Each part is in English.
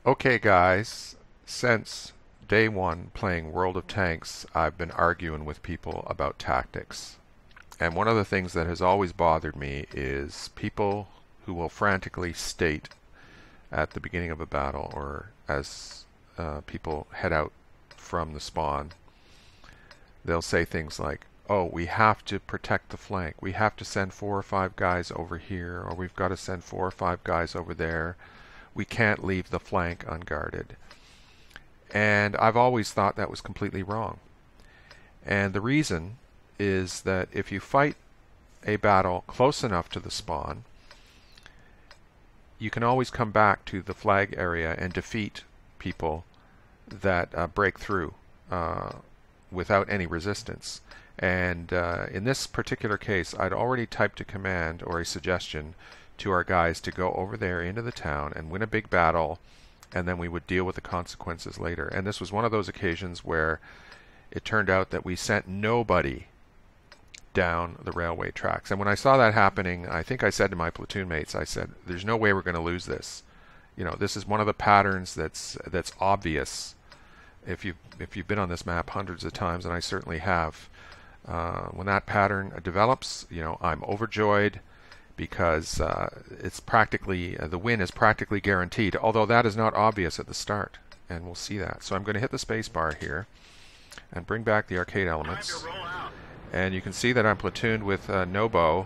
Okay guys, since day one playing World of Tanks, I've been arguing with people about tactics. And one of the things that has always bothered me is people who will frantically state at the beginning of a battle or as people head out from the spawn, they'll say things like, oh, we have to protect the flank. We have to send 4 or 5 guys over here, or we've got to send 4 or 5 guys over there. We can't leave the flank unguarded. And I've always thought that was completely wrong. And the reason is that if you fight a battle close enough to the spawn, you can always come back to the flag area and defeat people that break through without any resistance. And in this particular case, I'd already typed a command or a suggestion to our guys to go over there into the town and win a big battle, and then we would deal with the consequences later. And this was one of those occasions where it turned out that we sent nobody down the railway tracks. And when I saw that happening, I think I said to my platoon mates, I said, there's no way we're going to lose this. You know, this is one of the patterns that's obvious. If you've been on this map hundreds of times, and I certainly have, when that pattern develops, you know, I'm overjoyed, because it's practically the win is practically guaranteed, although that is not obvious at the start, and we'll see that. So I'm going to hit the space bar here and bring back the arcade elements, and you can see that I'm platooned with Nobo.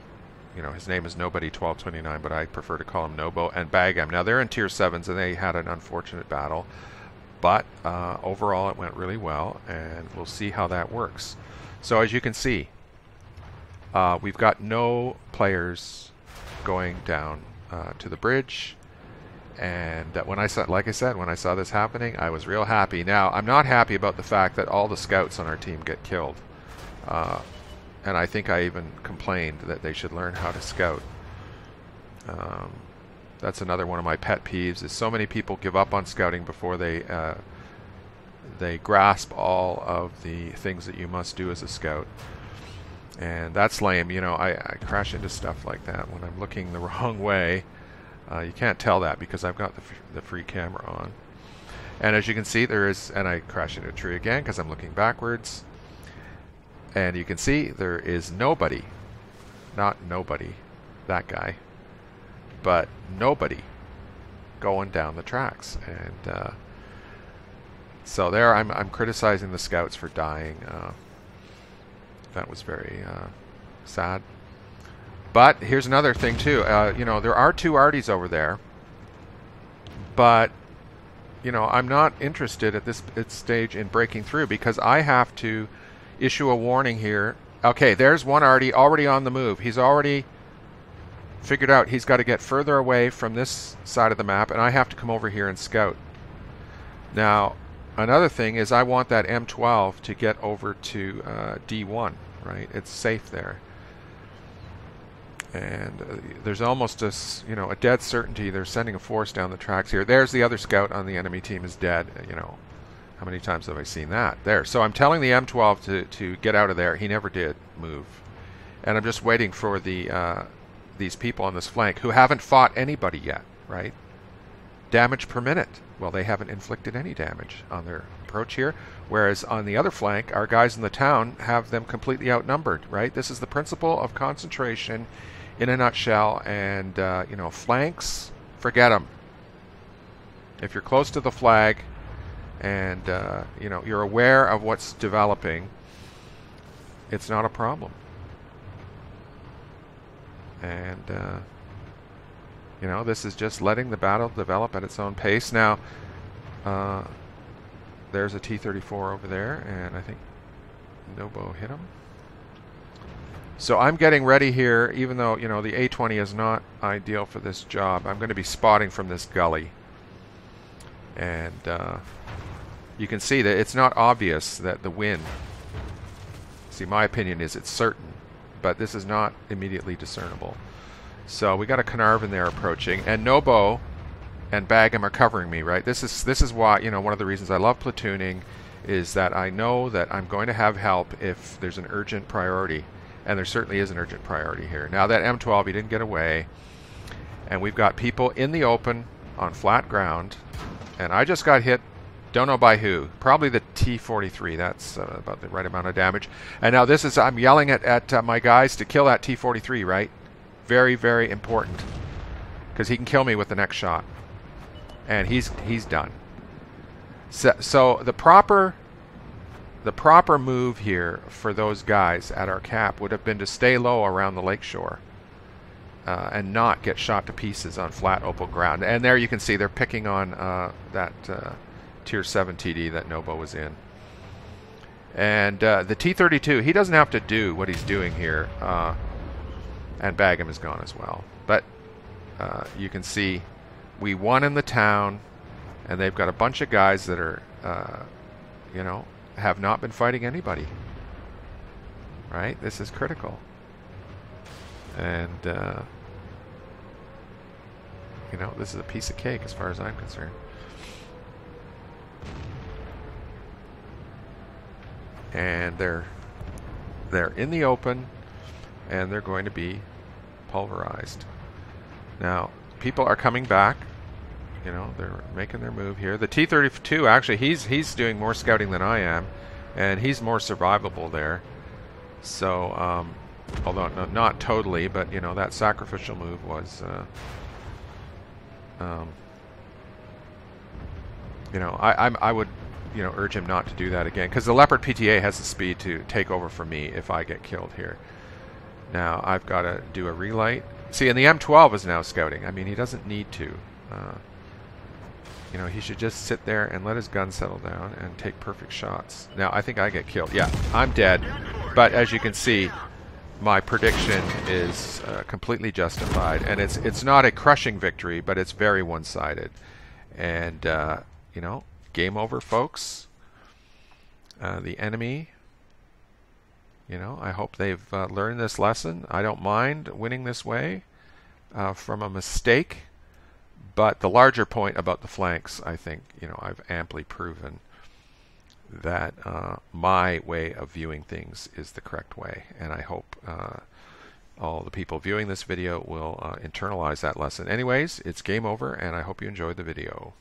You know, his name is Nobody 1229, but I prefer to call him Nobo, and Bagam. Now they're in tier 7s, and they had an unfortunate battle, but overall it went really well, and we'll see how that works. So as you can see, we've got no players going down to the bridge, and when I saw, like I said, when I saw this happening, I was real happy. Now, I'm not happy about the fact that all the scouts on our team get killed, and I think I even complained that they should learn how to scout. That's another one of my pet peeves, is so many people give up on scouting before they grasp all of the things that you must do as a scout. And that's lame. You know, I crash into stuff like that when I'm looking the wrong way. You can't tell that because I've got the free camera on. And as you can see, there is, and I crash into a tree again because I'm looking backwards. And you can see there is nobody, not nobody, that guy, but nobody going down the tracks. And so there, I'm criticizing the scouts for dying. That was very sad. But here's another thing too. You know, there are 2 Arties over there, but you know, I'm not interested at this stage in breaking through because I have to issue a warning here. Okay, there's one Artie already on the move. He's already figured out he's got to get further away from this side of the map, and I have to come over here and scout. Now, another thing is I want that M12 to get over to D1, right? It's safe there. And there's almost a dead certainty they're sending a force down the tracks here. There's the other scout on the enemy team is dead. You know, how many times have I seen that? There. So I'm telling the M12 to get out of there. He never did move. And I'm just waiting for these people on this flank who haven't fought anybody yet, right? Damage per minute. Well, they haven't inflicted any damage on their approach here, whereas on the other flank, our guys in the town have them completely outnumbered, right? This is the principle of concentration in a nutshell, and you know, flanks, forget them. If you're close to the flag and you know, you're aware of what's developing, it's not a problem. And you know, this is just letting the battle develop at its own pace. Now, there's a T-34 over there, and I think Nobo hit him. So I'm getting ready here, even though, you know, the A-20 is not ideal for this job. I'm going to be spotting from this gully. And you can see that it's not obvious that the win, see, my opinion is it's certain, but this is not immediately discernible. So we got a Carnarvon there approaching, and Nobo and Bagam are covering me, right? This is why, you know, one of the reasons I love platooning is that I know that I'm going to have help if there's an urgent priority, and there certainly is an urgent priority here. Now that M12, he didn't get away, and we've got people in the open on flat ground, And I just got hit, don't know by who. Probably the T-43. That's about the right amount of damage. And now this is, I'm yelling at my guys to kill that T-43, right? Very, very important. Because he can kill me with the next shot. And he's done. So the proper move here for those guys at our cap would have been to stay low around the lakeshore and not get shot to pieces on flat open ground. And there you can see they're picking on that Tier 7 TD that Nobo was in. And the T-32, he doesn't have to do what he's doing here. And Bagham is gone as well. But you can see we won in the town, and they've got a bunch of guys that are, you know, have not been fighting anybody. Right? This is critical. And, you know, this is a piece of cake as far as I'm concerned. And they're in the open, and they're going to be pulverized. Now, people are coming back. You know, they're making their move here. The T-32, actually, he's doing more scouting than I am, and he's more survivable there. So, although not totally, but you know, that sacrificial move was, you know, I would, you know, urge him not to do that again, because the Leopard PTA has the speed to take over for me if I get killed here. Now I've got to do a relight. See, and the M12 is now scouting. I mean, he doesn't need to. You know, he should just sit there and let his gun settle down and take perfect shots. Now, I think I get killed. Yeah, I'm dead. But as you can see, my prediction is completely justified. And it's not a crushing victory, but it's very one-sided. And, you know, game over, folks. The enemy, you know, I hope they've learned this lesson. I don't mind winning this way from a mistake. But the larger point about the flanks, I think, you know, I've amply proven that my way of viewing things is the correct way. And I hope all the people viewing this video will internalize that lesson. Anyways, it's game over, and I hope you enjoyed the video.